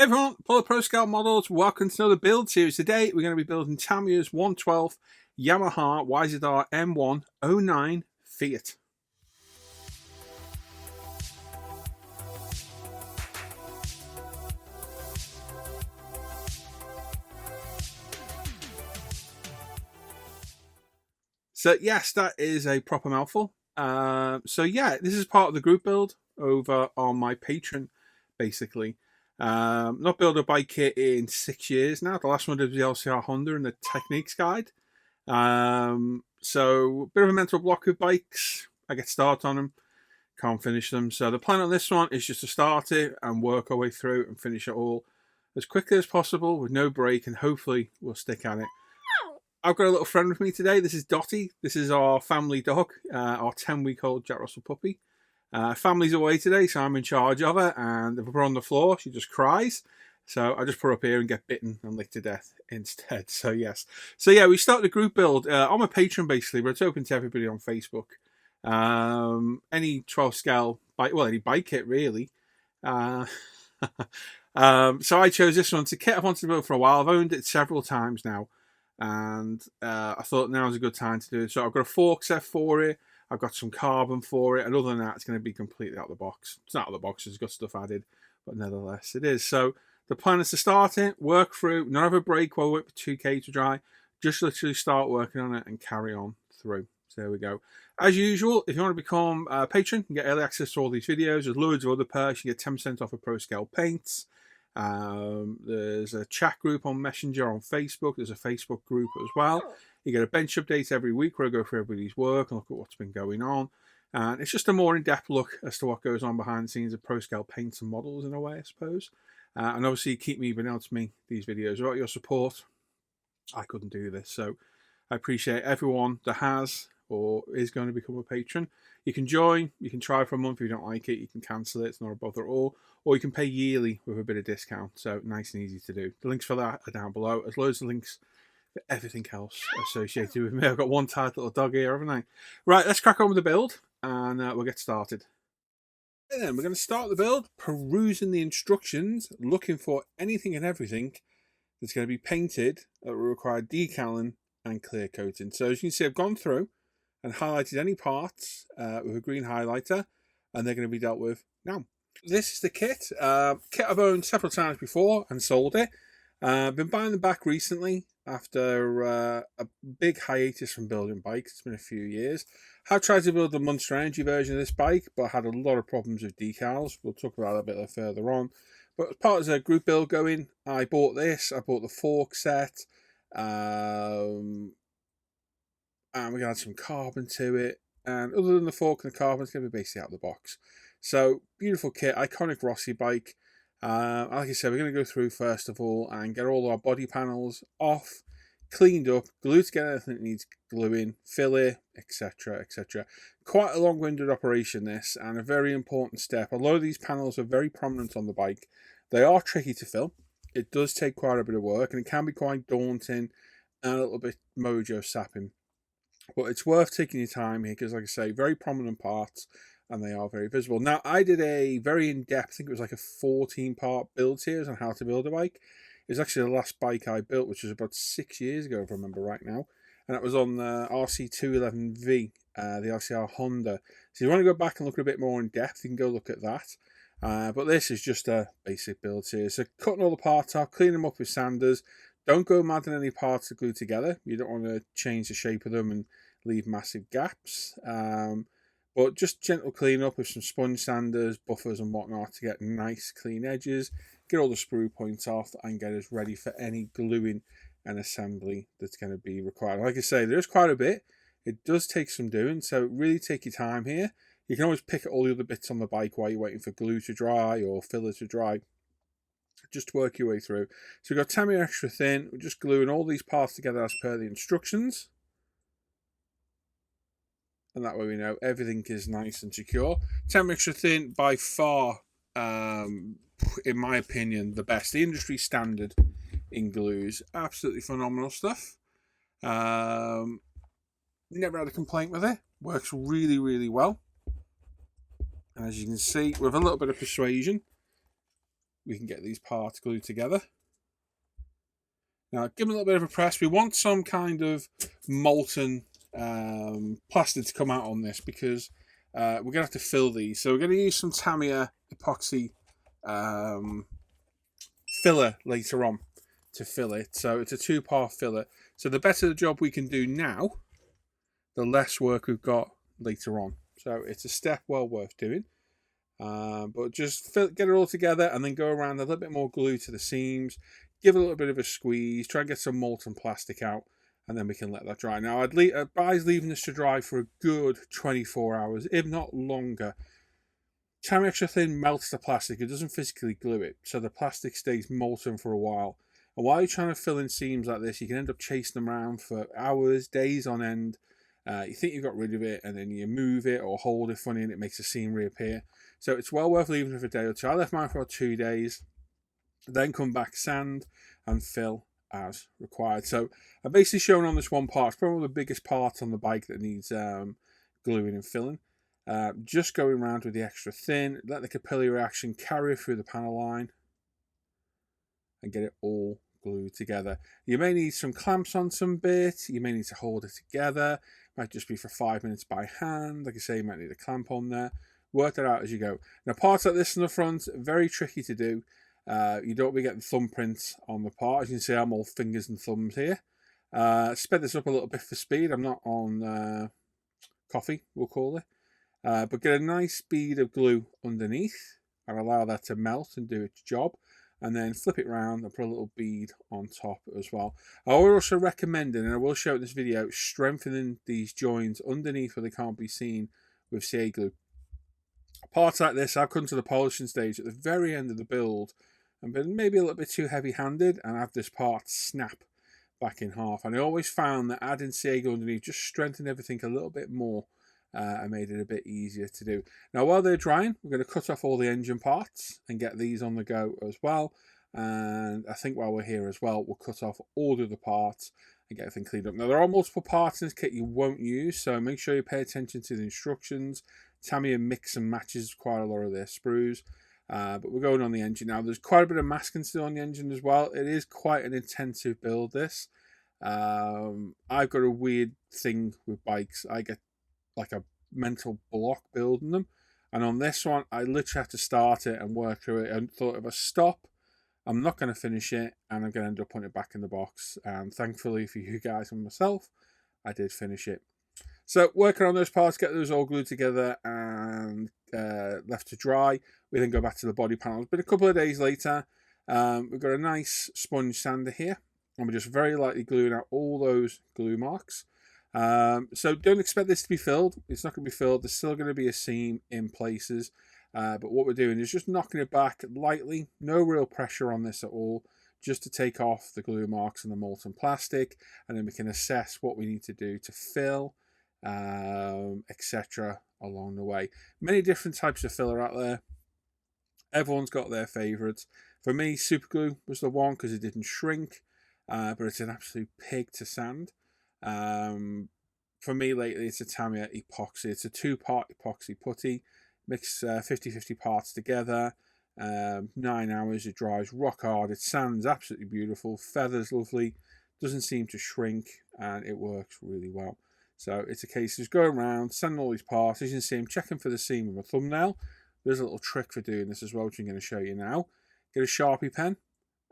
Hey everyone, Polar Pro Scale Models, welcome to another build series. Today we're going to be building Tamiya's 112 Yamaha YZR-M1 09 Fiat. So yes, that is a proper mouthful. So yeah, this is part of the group build over on my Patreon, basically. Not built a bike kit in 6 years now. The last one was the LCR Honda and the Techniques Guide. So a bit of a mental block with bikes. I get started on them, can't finish them. So the plan on this one is just to start it and work our way through and finish it all as quickly as possible with no break, and hopefully we'll stick at it. I've got a little friend with me today. This is Dottie. This is our family dog, our 10-week-old Jack Russell puppy. Family's away today, so I'm in charge of her, and if I put her on the floor, she just cries. So I just put her up here and get bitten and licked to death instead. So yes. So yeah, we started a group build on my Patreon basically, but it's open to everybody on Facebook. Any 12 scale bike, well, any bike kit really. So I chose this one. It's a kit I've wanted to build for a while. I've owned it several times now, and I thought now is a good time to do it. So I've got a fork set for it. I've got some carbon for it, and other than that, it's going to be completely out of the box. It's not out of the box, it's got stuff added, but nevertheless, it is. So the plan is to start it, work through, not have a break while we wait for 2K to dry, just literally start working on it and carry on through. So there we go. As usual, if you want to become a patron and get early access to all these videos, there's loads of other perks. You get 10% off of Pro Scale paints. There's a chat group on Messenger on Facebook. There's a Facebook group as well. You get a bench update every week where I go through everybody's work and look at what's been going on. And it's just a more in-depth look as to what goes on behind the scenes of Pro Scale paints and models in a way, I suppose. And obviously, you keep me being able to make these videos. Without your support, I couldn't do this. So I appreciate everyone that has or is going to become a patron. You can join, you can try for a month. If you don't like it, you can cancel it. It's not a bother at all. Or you can pay yearly with a bit of discount. So nice and easy to do. The links for that are down below. There's loads of links for everything else associated with me. I've got one tight little dog here, haven't I? Right, let's crack on with the build and we'll get started. And then we're going to start the build, perusing the instructions, looking for anything and everything that's going to be painted that will require decaling and clear coating. So as you can see, I've gone through and highlighted any parts with a green highlighter, and they're going to be dealt with now. This is the kit. Kit I've owned several times before and sold it. I've been buying them back recently after a big hiatus from building bikes. It's been a few years. I've tried to build the Monster Energy version of this bike, but I had a lot of problems with decals. We'll talk about that a bit further on. But as part of the group build going, I bought this. I bought the fork set. And we're going to add some carbon to it. And other than the fork and the carbon, it's going to be basically out of the box. So, beautiful kit, iconic Rossi bike. Like I said, we're going to go through first of all and get all our body panels off, cleaned up, glue together anything that needs gluing, fill it, etc, etc. Quite a long-winded operation this, and a very important step. A lot of these panels are very prominent on the bike. They are tricky to fill. It does take quite a bit of work, and it can be quite daunting and a little bit mojo sapping. But it's worth taking your time here because, like I say, very prominent parts, and they are very visible. Now, I did a very in-depth, I think it was like a 14-part build series on how to build a bike. It was actually the last bike I built, which was about 6 years ago, if I remember right now. And that was on the RC211V, the LCR Honda. So if you want to go back and look a bit more in depth, you can go look at that. But this is just a basic build series. So cutting all the parts off, clean them up with sanders. Don't go mad on any parts to glue together. You don't want to change the shape of them and leave massive gaps. But just gentle clean up with some sponge sanders, buffers and whatnot to get nice clean edges, get all the sprue points off and get us ready for any gluing and assembly that's going to be required. Like I say, there is quite a bit. It does take some doing, so really take your time here. You can always pick at all the other bits on the bike while you're waiting for glue to dry or filler to dry. Just work your way through. So we've got Tamiya extra thin. We're just gluing all these parts together as per the instructions. And that way we know everything is nice and secure. Tamiya extra thin, by far, in my opinion, the best. The industry standard in glues. Absolutely phenomenal stuff. Never had a complaint with it. Works really, really well. And as you can see, with a little bit of persuasion, we can get these parts glued together. Now, give them a little bit of a press. We want some kind of molten plaster to come out on this because we're going to have to fill these. So we're going to use some Tamiya epoxy filler later on to fill it. So it's a 2-part filler. So the better the job we can do now, the less work we've got later on. So it's a step well worth doing. But just get it all together and then go around a little bit more glue to the seams. Give it a little bit of a squeeze. Try and get some molten plastic out. And then we can let that dry. Now, I'd advise leaving this to dry for a good 24 hours, if not longer. Tamiya Extra Thin melts the plastic. It doesn't physically glue it. So the plastic stays molten for a while. And while you're trying to fill in seams like this, you can end up chasing them around for hours, days on end. You think you've got rid of it, and then you move it or hold it funny, and it makes the seam reappear. So it's well worth leaving it for a day or two. I left mine for about 2 days. Then come back, sand, and fill as required. So I'm basically showing on this one part. It's probably one of the biggest parts on the bike that needs gluing and filling. Just going around with the extra thin, let the capillary reaction carry through the panel line and get it all glued together. You may need some clamps on some bit. You may need to hold it together. It might just be for 5 minutes by hand. Like I say, you might need a clamp on there. Work that out as you go. Now, parts like this in the front, very tricky to do. You don't want to be getting thumbprints on the part. As you can see, I'm all fingers and thumbs here. Sped this up a little bit for speed. I'm not on coffee, we'll call it. But get a nice bead of glue underneath and allow that to melt and do its job. And then flip it around and put a little bead on top as well. I would also recommend, and I will show in this video, strengthening these joins underneath where they can't be seen with CA glue. Parts like this, I've come to the polishing stage at the very end of the build and been maybe a little bit too heavy-handed and have this part snap back in half. And I always found that adding CA glue underneath just strengthened everything a little bit more and made it a bit easier to do. Now, while they're drying, we're going to cut off all the engine parts and get these on the go as well. And I think while we're here as well, we'll cut off all the other parts and get everything cleaned up. Now, there are multiple parts in this kit you won't use, so make sure you pay attention to the instructions. Tamiya mix and matches quite a lot of their sprues. But we're going on the engine now. There's quite a bit of masking still on the engine as well. It is quite an intensive build, this. I've got a weird thing with bikes. I get like a mental block building them. And on this one, I literally had to start it and work through it and thought if I stop, I'm not going to finish it and I'm going to end up putting it back in the box. And thankfully for you guys and myself, I did finish it. So working on those parts, get those all glued together and left to dry. We then go back to the body panels. But a couple of days later, we've got a nice sponge sander here. And we're just very lightly gluing out all those glue marks. So don't expect this to be filled. It's not going to be filled. There's still going to be a seam in places. But what we're doing is just knocking it back lightly. No real pressure on this at all. Just to take off the glue marks and the molten plastic. And then we can assess what we need to do to fill, etc. along the way. Many different types of filler out there. Everyone's got their favourites. For me, super glue was the one because it didn't shrink. But it's an absolute pig to sand. For me lately, it's a Tamiya epoxy. It's a 2-part epoxy putty. Mix 50-50 parts together. 9 hours, it dries rock hard. It sands absolutely beautiful. Feathers lovely. Doesn't seem to shrink, and it works really well. So it's a case of just going around, sending all these parts. As you can see, I'm checking for the seam with my thumbnail. There's a little trick for doing this as well, which I'm going to show you now. Get a Sharpie pen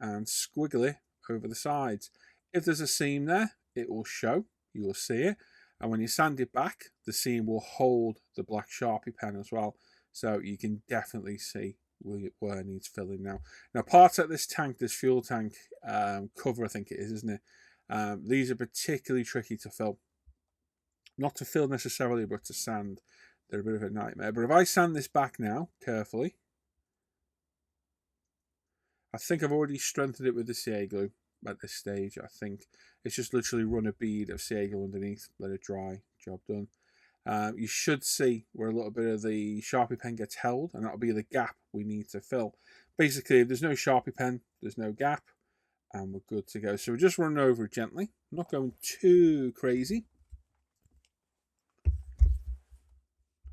and squiggle it over the sides. If there's a seam there, it will show. You will see it. And when you sand it back, the seam will hold the black Sharpie pen as well. So you can definitely see where it needs filling now. Now, parts like this tank, this fuel tank cover, I think it is, isn't it? These are particularly tricky to fill. Not to fill necessarily, but to sand. They're a bit of a nightmare. But if I sand this back now, carefully, I think I've already strengthened it with the CA glue at this stage. I think it's just literally run a bead of CA glue underneath, let it dry, job done. You should see where a little bit of the Sharpie pen gets held, and that'll be the gap we need to fill. Basically, if there's no Sharpie pen, there's no gap, and we're good to go. So we're just running over it gently, not going too crazy.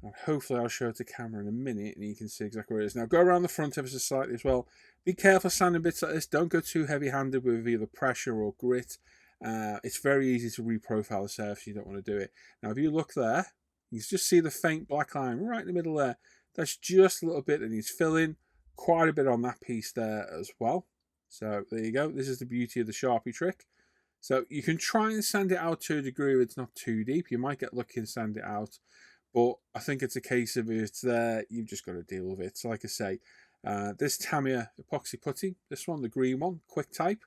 And hopefully I'll show it to camera in a minute and you can see exactly where it is. Now go around the front ever so slightly as well. Be careful sanding bits like this. Don't go too heavy-handed with either pressure or grit. It's very easy to reprofile the surface. You don't want to do it. Now if you look there, you can just see the faint black line right in the middle there. That's just a little bit that needs filling. Quite a bit on that piece there as well. So there you go. This is the beauty of the Sharpie trick. So you can try and sand it out to a degree where it's not too deep. You might get lucky and sand it out. But I think it's a case of if it's there, you've just got to deal with it. So like I say, this Tamiya epoxy putty, this one, the green one, quick type,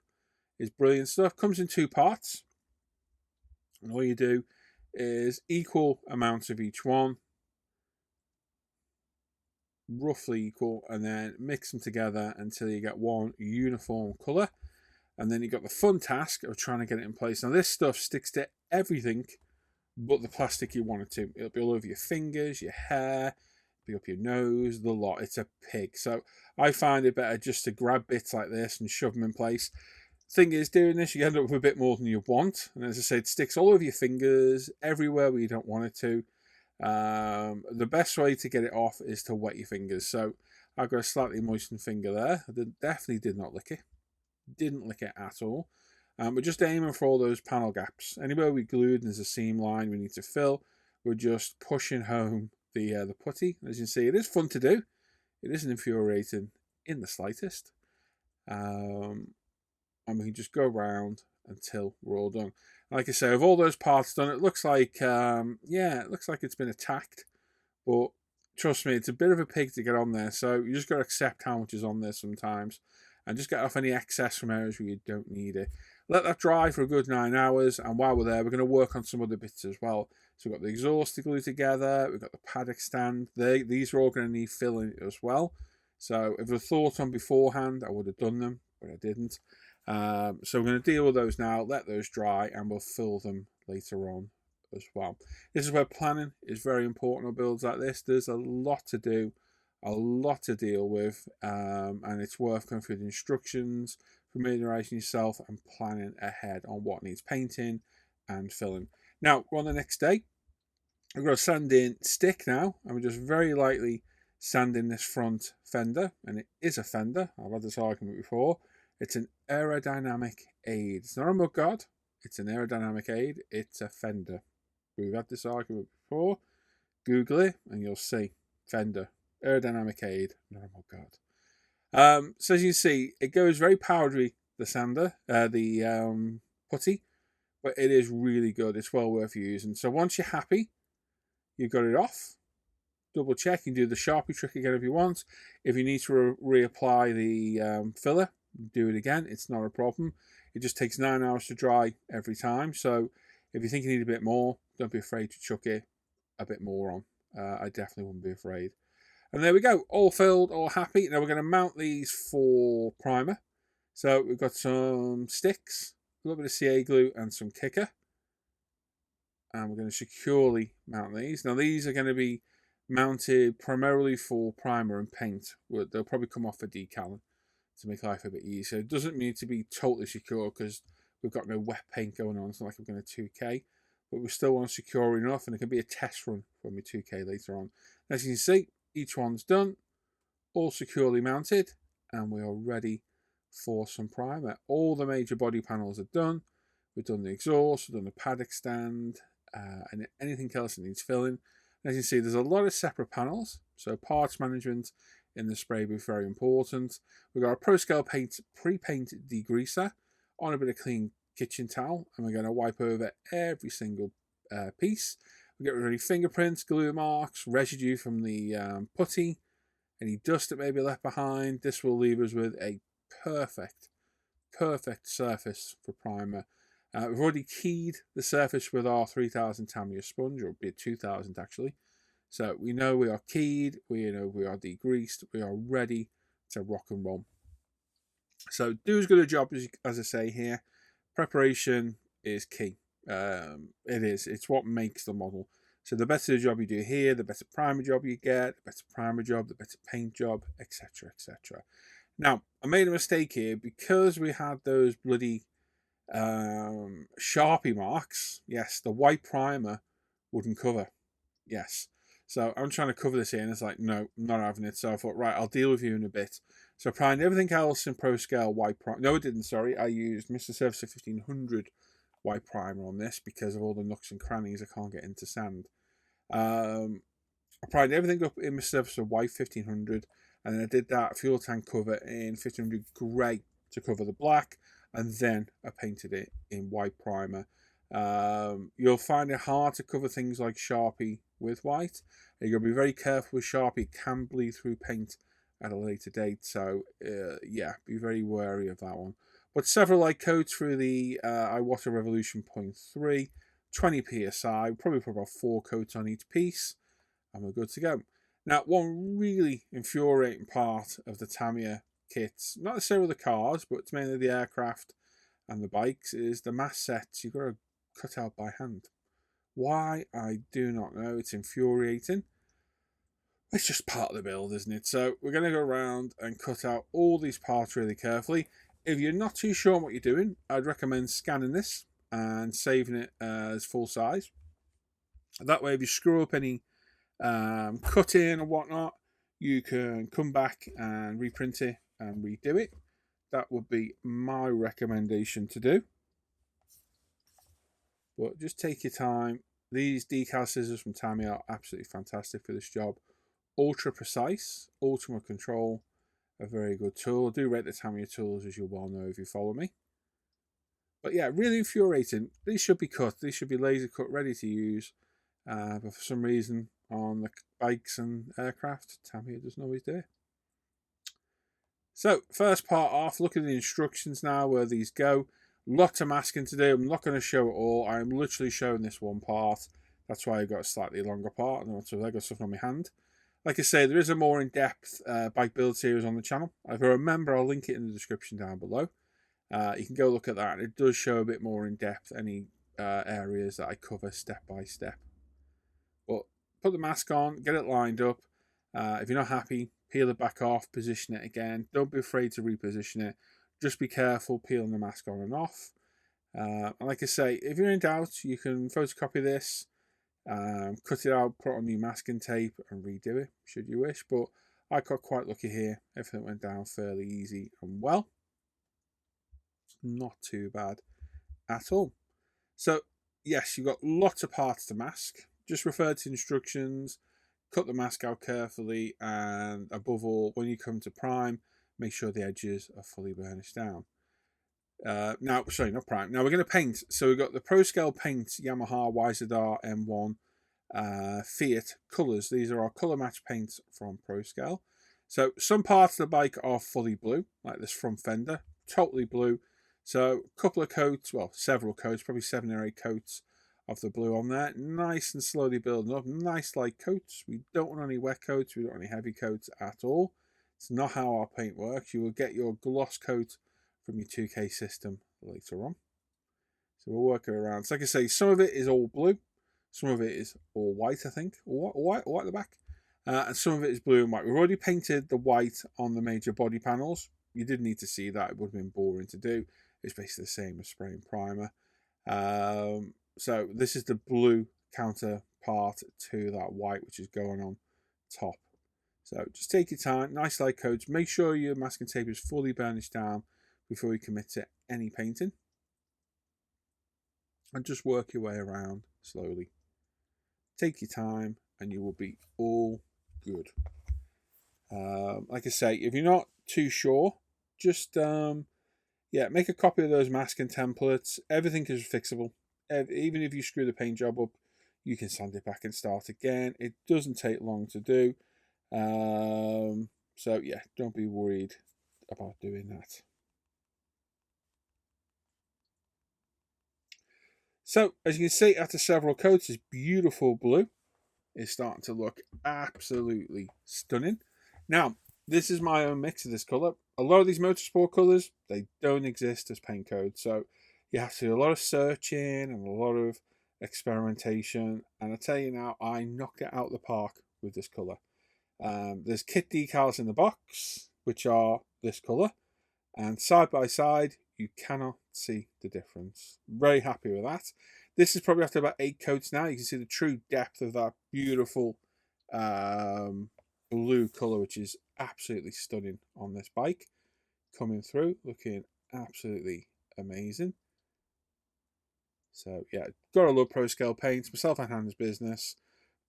is brilliant stuff. Comes in 2 parts. And all you do is equal amounts of each one. Roughly equal. And then mix them together until you get one uniform colour. And then you've got the fun task of trying to get it in place. Now this stuff sticks to everything but the plastic you want it to. It'll be all over your fingers, your hair, be up your nose, the lot. It's a pig. So I find it better just to grab bits like this and shove them in place. Thing is, doing this, you end up with a bit more than you want. And as I said, it sticks all over your fingers, everywhere where you don't want it to. The best way to get it off is to wet your fingers. So I've got a slightly moistened finger there. I definitely did not lick it. Didn't lick it at all. We're just aiming for all those panel gaps. Anywhere we glued and there's a seam line we need to fill, we're just pushing home the putty. As you can see, it is fun to do. It isn't infuriating in the slightest. And we can just go around until we're all done. Like I say, with all those parts done, it looks like, yeah, it looks like it's been attacked. But trust me, it's a bit of a pig to get on there. So you just got to accept how much is on there sometimes. And just get off any excess from areas where you don't need it. Let that dry for a good 9 hours, and while we're there, we're going to work on some other bits as well. So we've got the exhaust to glue together, we've got the paddock stand. These are all going to need filling as well. So if I'd thought on beforehand, I would have done them, but I didn't. So we're going to deal with those now, let those dry, and we'll fill them later on as well. This is where planning is very important on builds like this. There's a lot to do, a lot to deal with, and it's worth going through the instructions, familiarising yourself and planning ahead on what needs painting and filling. Now we're on the next day. I've got a sanding stick now, and we're just very lightly sanding this front fender, and it is a fender. I've had this argument before. It's an aerodynamic aid. It's not a mudguard, it's an aerodynamic aid. It's a fender. We've had this argument before. Google it and you'll see. Fender, aerodynamic aid, not a mudguard. So as you can see, it goes very powdery, the sander, the putty, but it is really good. It's well worth using. So once you're happy, you've got it off. Double check. You can do the Sharpie trick again if you want. If you need to reapply the filler, do it again. It's not a problem. It just takes 9 hours to dry every time. So if you think you need a bit more, don't be afraid to chuck it a bit more on. I definitely wouldn't be afraid. And there we go, all filled, all happy. Now we're going to mount these for primer. So we've got some sticks, a little bit of CA glue and some kicker. And we're going to securely mount these. Now these are going to be mounted primarily for primer and paint. They'll probably come off for decal to make life a bit easier. It doesn't need to be totally secure because we've got no wet paint going on. It's not like we're going to 2K. But we still want to secure enough, and it can be a test run for my 2K later on. As you can see, each one's done, all securely mounted, and we are ready for some primer. All the major body panels are done. We've done the exhaust, we've done the paddock stand, and anything else that needs filling. As you can see, there's a lot of separate panels, so parts management in the spray booth very important. We've got a Pro Scale Paint pre-paint degreaser on a bit of clean kitchen towel, and we're going to wipe over every single piece. We get rid of any fingerprints, glue marks, residue from the putty, any dust that may be left behind. This will leave us with a perfect surface for primer. We've already keyed the surface with our 3000 Tamiya sponge, or it'll be a 2000 actually. So we know we are keyed, we know we are degreased, we are ready to rock and roll. So do as good a job as I say here. Preparation is key. It is. It's what makes the model. So the better the job you do here, the better primer job you get, the better primer job, the better paint job, etc., etc. Now, I made a mistake here because we had those bloody Sharpie marks. Yes, the white primer wouldn't cover. Yes. So I'm trying to cover this here, and it's like, no, I'm not having it. So I thought, right, I'll deal with you in a bit. So I primed everything else in Pro Scale white primer. No, I didn't, sorry. I used Mr. Surfacer 1500 white primer on this because of all the nooks and crannies I can't get into sand. I primed everything up in Mr. Surfacer white 1500, and then I did that fuel tank cover in 1500 grey to cover the black, and then I painted it in white primer. You'll find it hard to cover things like Sharpie with white. You've got to be very careful with Sharpie. It can bleed through paint at a later date, so yeah, be very wary of that one. But several light coats through the Iwata Revolution 0.3, 20 psi, probably put about 4 coats on each piece, and we're good to go. Now, one really infuriating part of the Tamiya kits, not necessarily the cars, but it's mainly the aircraft and the bikes, is the mask sets you've got to cut out by hand. Why? I do not know. It's infuriating. It's just part of the build, isn't it? So we're going to go around and cut out all these parts really carefully. If you're not too sure what you're doing, I'd recommend scanning this and saving it as full size. That way, if you screw up any cutting or whatnot, you can come back and reprint it and redo it. That would be my recommendation to do. But just take your time. These decal scissors from Tamiya are absolutely fantastic for this job. Ultra precise, ultimate control, a very good tool. I do rate the Tamiya tools, as you well know if you follow me. But yeah, really infuriating. These should be cut. These should be laser cut, ready to use. But for some reason, on the bikes and aircraft, Tamiya doesn't always do it. So, first part off, look at the instructions now, where these go. Lots of masking to do. I'm not going to show it all. I'm literally showing this one part. That's why I've got a slightly longer part, and also I've got stuff on my hand. Like I say, there is a more in-depth bike build series on the channel. If I remember, I'll link it in the description down below. You can go look at that. It does show a bit more in-depth, any areas that I cover step by step. But put the mask on, get it lined up. If you're not happy, peel it back off, position it again. Don't be afraid to reposition it. Just be careful peeling the mask on and off. And like I say, if you're in doubt, you can photocopy this, cut it out, put on new masking tape, and redo it, should you wish. But I got quite lucky here. Everything went down fairly easy and well. Not too bad at all. So, yes, you've got lots of parts to mask. Just refer to instructions, cut the mask out carefully, and above all, when you come to prime, make sure the edges are fully burnished down. Now, sorry, not prime. Now we're going to paint. So we've got the Pro Scale Paint Yamaha YZR-M1 Fiat colours. These are our colour match paints from Pro Scale. So some parts of the bike are fully blue, like this front fender, totally blue. So a couple of coats, well, several coats, probably 7 or 8 coats of the blue on there. Nice and slowly building up. Nice light coats. We don't want any wet coats. We don't want any heavy coats at all. It's not how our paint works. You will get your gloss coat from your 2K system later on. So we'll work it around. So like I say, some of it is all blue. Some of it is all white, I think. Or white at the back. And some of it is blue and white. We've already painted the white on the major body panels. You didn't need to see that. It would have been boring to do. It's basically the same as spraying primer. So this is the blue counterpart to that white, which is going on top. So just take your time, nice light coats. Make sure your masking tape is fully burnished down before you commit to any painting. And just work your way around slowly. Take your time and you will be all good. Like I say, if you're not too sure, just make a copy of those masking templates. Everything is fixable. Even if you screw the paint job up, you can sand it back and start again. It doesn't take long to do. So yeah, don't be worried about doing that. So as you can see, after several coats, this beautiful blue is starting to look absolutely stunning. Now, this is my own mix of this colour. A lot of these motorsport colours, they don't exist as paint codes. So you have to do a lot of searching and a lot of experimentation. And I tell you now, I knock it out of the park with this colour. There's kit decals in the box, which are this colour. And side by side, you cannot see the difference. Very happy with that. This is probably after about 8 coats now. You can see the true depth of that beautiful blue colour, which is absolutely stunning on this bike. Coming through, looking absolutely amazing. So yeah, gotta love Pro Scale paints. Myself and Hannah's business,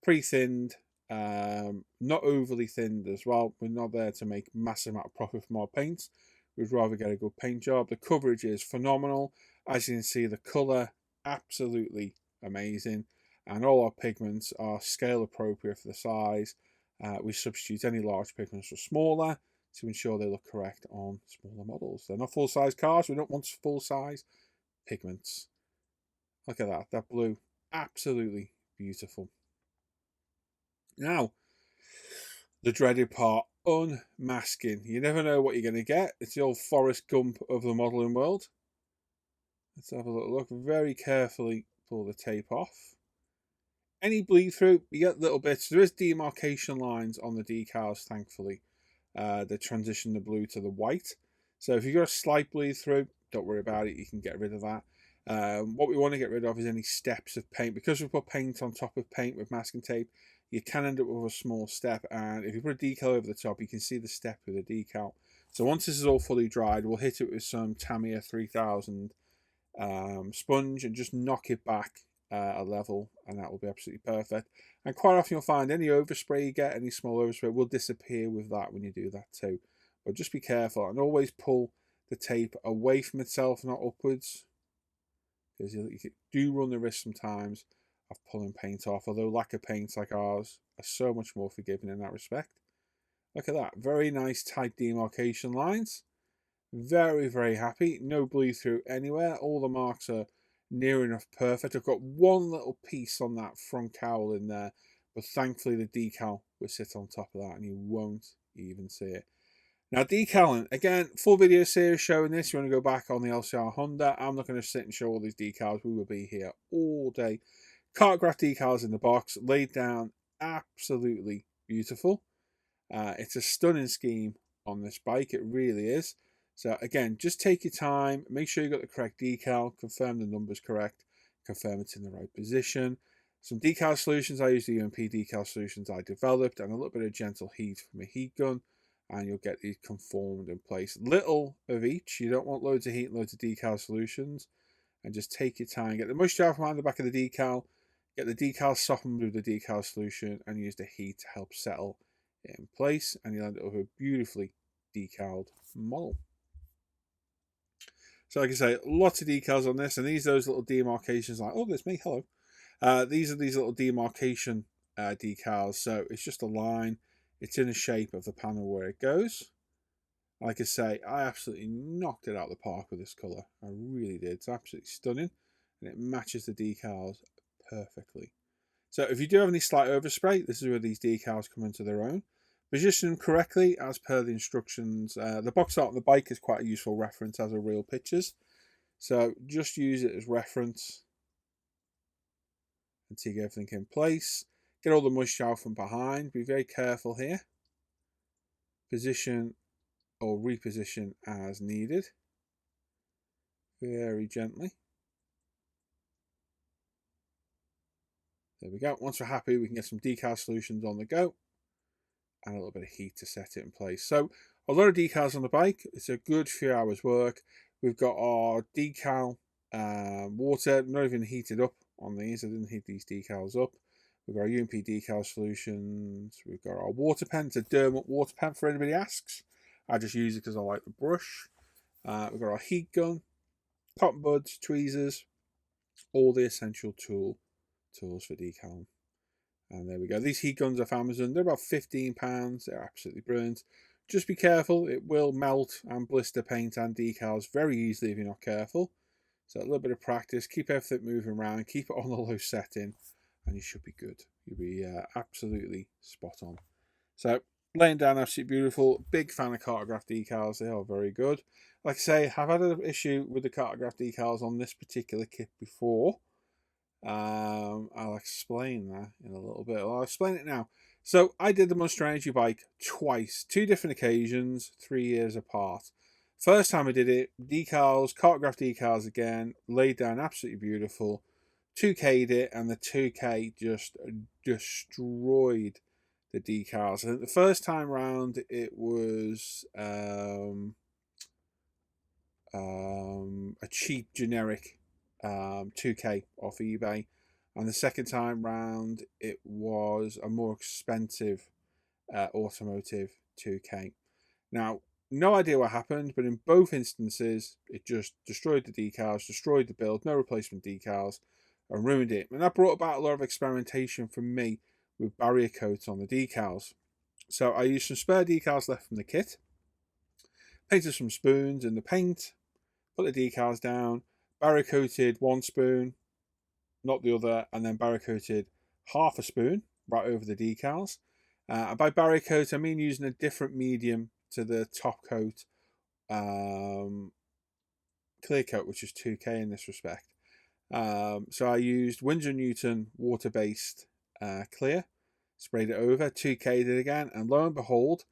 pre-thinned, not overly thinned as well. We're not there to make massive amount of profit from our paints. We'd rather get a good paint job. The coverage is phenomenal. As you can see, the colour absolutely amazing, and all our pigments are scale appropriate for the size. We substitute any large pigments for smaller to ensure they look correct on smaller models. They're not full-size cars. We don't want full-size pigments. Look at that. That blue, absolutely beautiful. Now, the dreaded part, unmasking. You never know what you're going to get. It's the old Forrest Gump of the modelling world. Let's have a little look. Very carefully pull the tape off. Any bleed through, you get little bits. There is demarcation lines on the decals, thankfully. They transition the blue to the white. So if you've got a slight bleed through, don't worry about it. You can get rid of that. What we want to get rid of is any steps of paint. Because we put paint on top of paint with masking tape, you can end up with a small step. And if you put a decal over the top, you can see the step with the decal. So once this is all fully dried, we'll hit it with some Tamiya 3000 sponge and just knock it back a level, and that will be absolutely perfect. And quite often you'll find any overspray you get, any small overspray, will disappear with that when you do that too. But just be careful and always pull the tape away from itself, not upwards, because you do run the risk sometimes of pulling paint off, although lacquer paints like ours are so much more forgiving in that respect. Look at that, very nice tight demarcation lines. Very, very happy. No bleed through anywhere. All the marks are near enough perfect. I've got one little piece on that front cowl in there, but thankfully the decal will sit on top of that and you won't even see it. Now decaling, again, full video series showing this. You want to go back on the LCR Honda. I'm not going to sit and show all these decals. We will be here all day. Cartograph decals in the box, laid down, absolutely beautiful. It's a stunning scheme on this bike. It really is. So again, just take your time, make sure you got the correct decal, confirm the number's correct, confirm it's in the right position. Some decal solutions, I use the UMP decal solutions I developed, and a little bit of gentle heat from a heat gun, and you'll get these conformed in place. Little of each, you don't want loads of heat and loads of decal solutions, and just take your time, get the moisture from the back of the decal, get the decal softened with the decal solution, and use the heat to help settle it in place, and you'll end up with a beautifully decaled model. So like I say, lots of decals on this, and these are those little demarcations like, oh, there's me, hello. These are these little demarcation decals, so it's just a line. It's in the shape of the panel where it goes. Like I say, I absolutely knocked it out of the park with this colour. I really did. It's absolutely stunning, and it matches the decals perfectly. So if you do have any slight overspray, this is where these decals come into their own. Position them correctly as per the instructions. The box art on the bike is quite a useful reference as are real pictures. So just use it as reference and take everything in place. Get all the moisture out from behind. Be very careful here. Position or reposition as needed. Very gently. There we go. Once we're happy, we can get some decal solutions on the go and a little bit of heat to set it in place. So a lot of decals on the bike. It's a good few hours work. We've got our decal water, not even heated up on these. I didn't heat these decals up. We've got our UMP decal solutions. We've got our water pen. It's a Dermot water pen for anybody asks. I just use it because I like the brush. We've got our heat gun, cotton buds, tweezers, all the essential tools for decaling. And there we go. These heat guns off Amazon, they're about £15. They're absolutely brilliant. Just be careful. It will melt and blister paint and decals very easily if you're not careful. So a little bit of practice. Keep everything moving around. Keep it on the low setting. And you should be good. You'll be absolutely spot on. So laying down absolutely beautiful. Big fan of Cartograph decals. They are very good. Like I say, I've had an issue with the Cartograph decals on this particular kit before. I'll explain that in a little bit. I'll explain it now. So I did the Monster Energy bike twice, 2 different occasions, 3 years apart. First time I did it, decals, Cartograph decals again, laid down absolutely beautiful. 2K'd it, and the 2K just destroyed the decals. I think the first time round it was a cheap generic 2K off eBay, and the second time round it was a more expensive automotive 2K. Now, no idea what happened, but in both instances it just destroyed the decals, destroyed the build, no replacement decals, and ruined it. And that brought about a lot of experimentation from me with barrier coats on the decals. So I used some spare decals left from the kit, painted some spoons in the paint, put the decals down, barrier coated one spoon, not the other, and then barrier coated half a spoon right over the decals. And by barrier coat, I mean using a different medium to the top coat, clear coat, which is 2K in this respect. So I used Winsor & Newton water-based clear, sprayed it over, 2K'd it again, and lo and behold,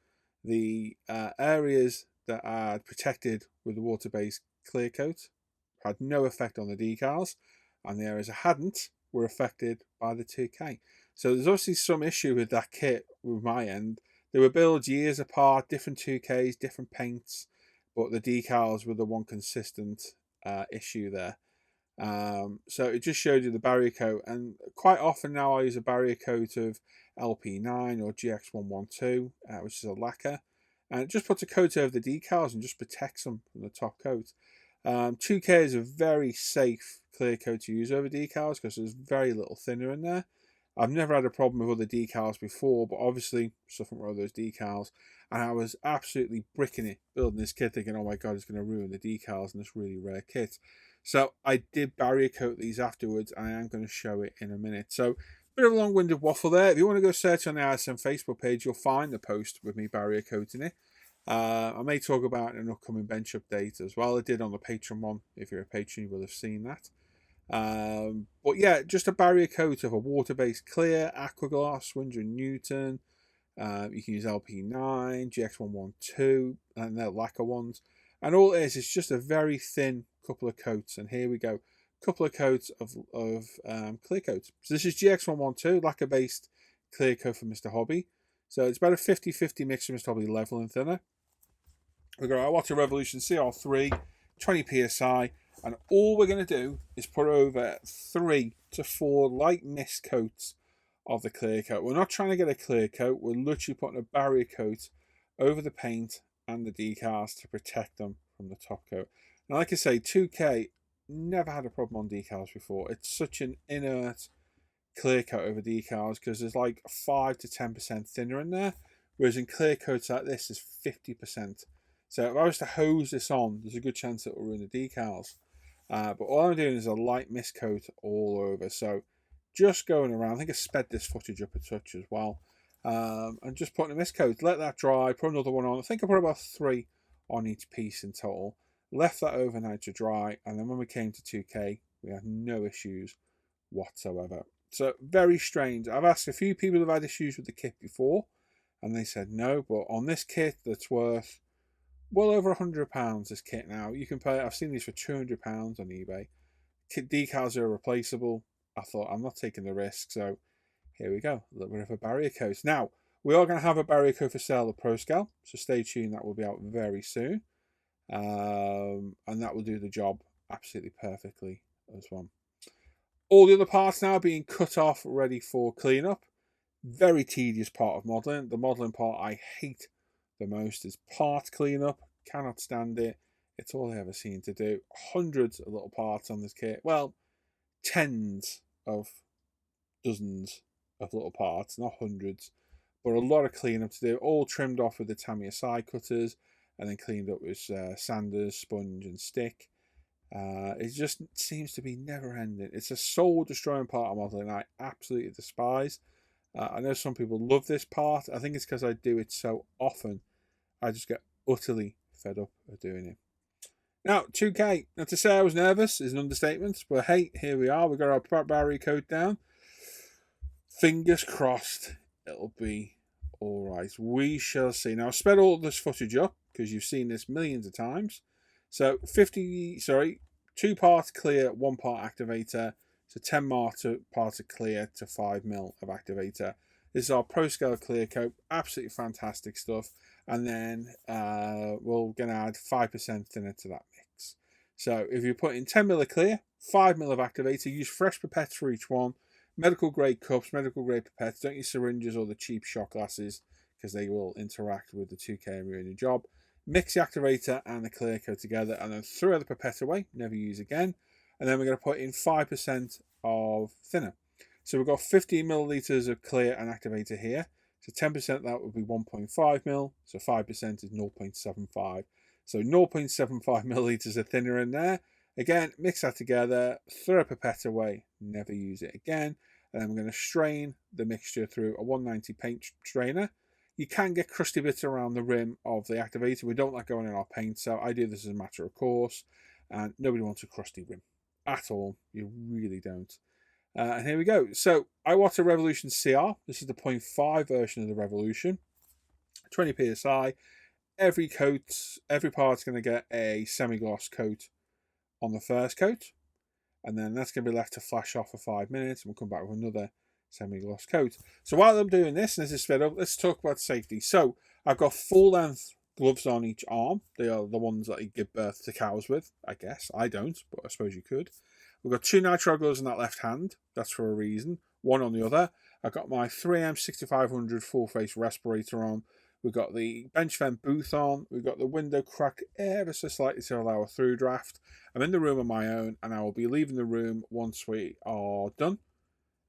the areas that I had protected with the water-based clear coat had no effect on the decals, and the areas I hadn't were affected by the 2K. So there's obviously some issue with that kit with my end. They were built years apart, different 2Ks, different paints, but the decals were the one consistent issue there. So it just showed you the barrier coat, and quite often now I use a barrier coat of LP9 or GX112, which is a lacquer, and it just puts a coat over the decals and just protects them from the top coat. 2K is a very safe clear coat to use over decals because there's very little thinner in there. I've never had a problem with other decals before, but obviously something wrong with those decals, and I was absolutely bricking it building this kit, thinking, oh my god, it's going to ruin the decals in this really rare kit. So I did barrier coat these afterwards, and I am going to show it in a minute. So bit of a long-winded waffle there. If you want to go search on the ISM Facebook page, you'll find the post with me barrier coating it. I may talk about an upcoming bench update as well. I did on the Patreon one. If you're a patron, you will have seen that. But yeah, just a barrier coat of a water-based clear, Aquagloss, Winsor & Newton. You can use LP9, GX112, and they're lacquer ones. And all it is just a very thin couple of coats. And here we go, couple of coats of clear coat. So this is GX112, lacquer-based clear coat for Mr. Hobby. So it's about a 50-50 mix of Mr. Hobby level and thinner. We've got our Water Revolution CR3, 20 psi, and all we're going to do is put over 3 to 4 light mist coats of the clear coat. We're not trying to get a clear coat, we're literally putting a barrier coat over the paint and the decals to protect them from the top coat. And like I say, 2K, never had a problem on decals before. It's such an inert clear coat over decals because there's like 5 to 10% thinner in there, whereas in clear coats like this is 50%. So if I was to hose this on, there's a good chance it will ruin the decals. But all I'm doing is a light mist coat all over. So just going around, I think I sped this footage up a touch as well. And just putting a mist coat, let that dry, put another one on. I think I put about 3 on each piece in total. Left that overnight to dry, and then when we came to 2K, we had no issues whatsoever. So very strange. I've asked a few people who've had issues with the kit before, and they said no. But on this kit, that's worth well over £100. This kit now, you can pay. I've seen these for £200 on eBay. Kit decals are replaceable. I thought I'm not taking the risk, so here we go. A little bit of a barrier coat. Now we are going to have a barrier coat for sale at ProScale, so stay tuned. That will be out very soon, and that will do the job absolutely perfectly as well. All the other parts now being cut off, ready for cleanup. Very tedious part of modelling. The modelling part I hate the most is part cleanup. Cannot stand it. It's all I ever seem to do. Hundreds of little parts on this kit. Well, tens of dozens of little parts, not hundreds, but a lot of cleanup to do. All trimmed off with the Tamiya side cutters and then cleaned up with sanders, sponge and stick. It just seems to be never ending. It's a soul destroying part of modelling I absolutely despise. I know some people love this part. I think it's because I do it so often. I just get utterly fed up of doing it. Now, 2K. Now, to say I was nervous is an understatement, but hey, here we are. We've got our barrier coat down. Fingers crossed it'll be alright. We shall see. Now, I've sped all this footage up because you've seen this millions of times. So 2 parts clear, 1 part activator. So 10 parts of clear to 5 mil of activator. This is our Pro Scale clear coat, absolutely fantastic stuff. And then we're going to add 5% thinner to that mix. So if you put in 10 ml of clear, 5 ml of activator, use fresh pipettes for each one, medical grade cups, medical grade pipettes, don't use syringes or the cheap shot glasses because they will interact with the 2K and ruin your job. Mix the activator and the clear coat together and then throw the pipette away, never use again. And then we're going to put in 5% of thinner. So we've got 15 milliliters of clear and activator here. So 10% of that would be 1.5 mil. So 5% is 0.75. So 0.75 milliliters of thinner in there. Again, mix that together, throw a pipette away, never use it again. And then we're going to strain the mixture through a 190 paint strainer. You can get crusty bits around the rim of the activator. We don't like going in our paint, so I do this as a matter of course. And nobody wants a crusty rim at all. You really don't. And here we go. So I watched a Revolution CR. This is the 0.5 version of the Revolution. 20 psi. Every part's going to get a semi-gloss coat on the first coat. And then that's going to be left to flash off for 5 minutes. And we'll come back with another semi-gloss coat. So while I'm doing this, and this is sped up, let's talk about safety. So I've got full-length gloves on each arm. They are the ones that you give birth to cows with, I guess. I don't, but I suppose you could. We've got 2 nitrile gloves in that left hand. That's for a reason. One on the other. I've got my 3M 6500 full face respirator on. We've got the bench vent booth on. We've got the window cracked ever so slightly to allow a through draft. I'm in the room on my own and I will be leaving the room once we are done.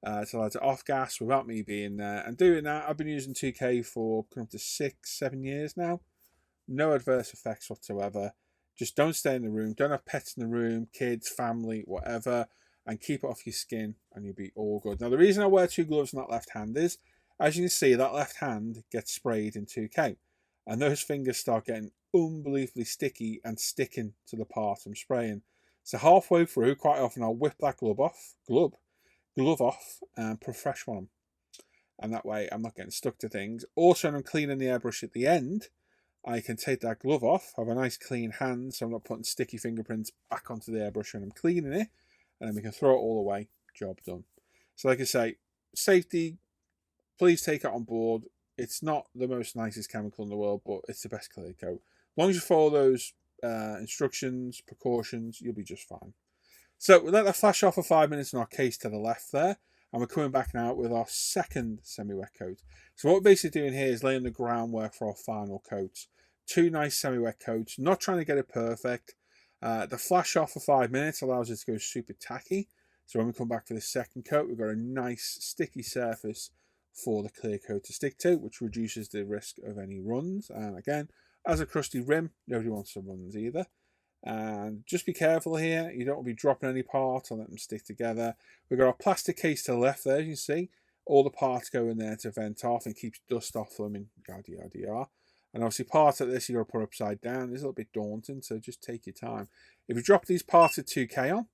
To allow it off gas without me being there. And doing that, I've been using 2K for coming up to 6-7 years now. No adverse effects whatsoever. Just don't stay in the room. Don't have pets in the room, kids, family, whatever. And keep it off your skin and you'll be all good. Now, the reason I wear 2 gloves in that left hand is, as you can see, that left hand gets sprayed in 2K. And those fingers start getting unbelievably sticky and sticking to the part I'm spraying. So halfway through, quite often I'll whip that glove off and put a fresh one on. And that way I'm not getting stuck to things. Also, when I'm cleaning the airbrush at the end, I can take that glove off, have a nice clean hand, so I'm not putting sticky fingerprints back onto the airbrush when I'm cleaning it, and then we can throw it all away, job done. So like I say, safety, please take it on board. It's not the most nicest chemical in the world, but it's the best clear coat. As long as you follow those instructions, precautions, you'll be just fine. So we let that flash off for 5 minutes in our case to the left there, and we're coming back now with our second semi-wet coat. So what we're basically doing here is laying the groundwork for our final coats. 2 nice semi-wet coats, not trying to get it perfect. The flash off for 5 minutes allows it to go super tacky. So when we come back for the second coat, we've got a nice sticky surface for the clear coat to stick to, which reduces the risk of any runs. And again, as a crusty rim, nobody wants some runs either. And just be careful here. You don't want to be dropping any parts or let them stick together. We've got our plastic case to the left there, as you can see. All the parts go in there to vent off and keeps dust off them and yada yada yada. And obviously part of this you've got to put upside down. It's a little bit daunting, so just take your time. If you drop these parts at 2K on,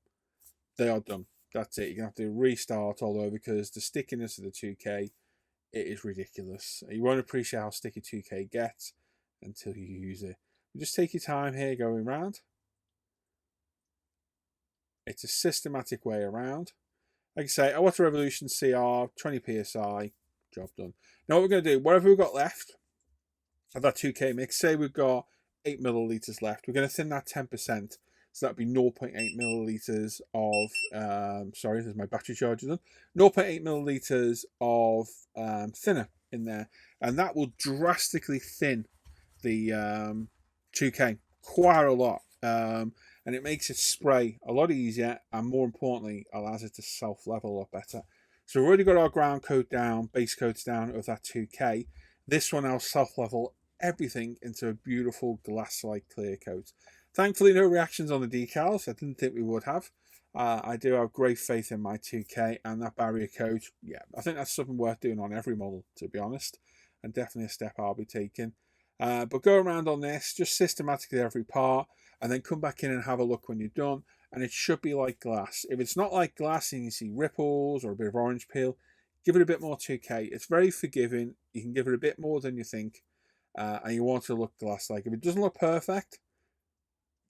they are done. That's it. You're going to have to restart all over because the stickiness of the 2K, it is ridiculous. You won't appreciate how sticky 2K gets until you use it. Just take your time here going around. It's a systematic way around. Like I say, I want a Revolution CR, 20 psi, job done. Now what we're going to do, whatever we've got left of that 2K mix, say we've got 8 milliliters left, we're going to thin that 10%. So that'd be 0.8 milliliters of, sorry, there's my battery charger done. 0.8 milliliters of thinner in there. And that will drastically thin the 2K quite a lot. And it makes it spray a lot easier and more importantly allows it to self-level a lot better. So we've already got our ground coat down, base coats down of that 2K. This one will self-level everything into a beautiful glass-like clear coat. Thankfully no reactions on the decals. I didn't think we would have. I do have great faith in my 2K and that barrier coat. Yeah, I think that's something worth doing on every model, to be honest, and definitely a step I'll be taking. But go around on this, just systematically every part, and then come back in and have a look when you're done, and it should be like glass. If it's not like glass and you see ripples or a bit of orange peel, give it a bit more 2K. It's very forgiving. You can give it a bit more than you think, and you want it to look glass-like. If it doesn't look perfect,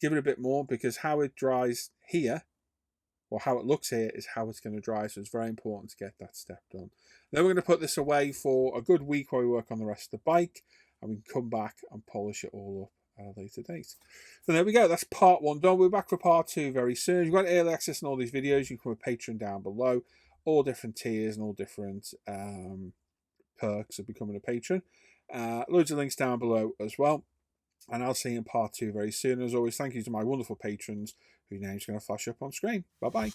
give it a bit more, because how it dries here or how it looks here is how it's going to dry. So it's very important to get that step done. Then we're going to put this away for a good week while we work on the rest of the bike, and we can come back and polish it all up at a later date. So there we go. That's part 1 done. We're back for part 2 very soon. You've got early access on all these videos. You can become a patron down below. All different tiers and all different perks of becoming a patron. Loads of links down below as well. And I'll see you in part 2 very soon. As always, thank you to my wonderful patrons whose names are going to flash up on screen. Bye-bye.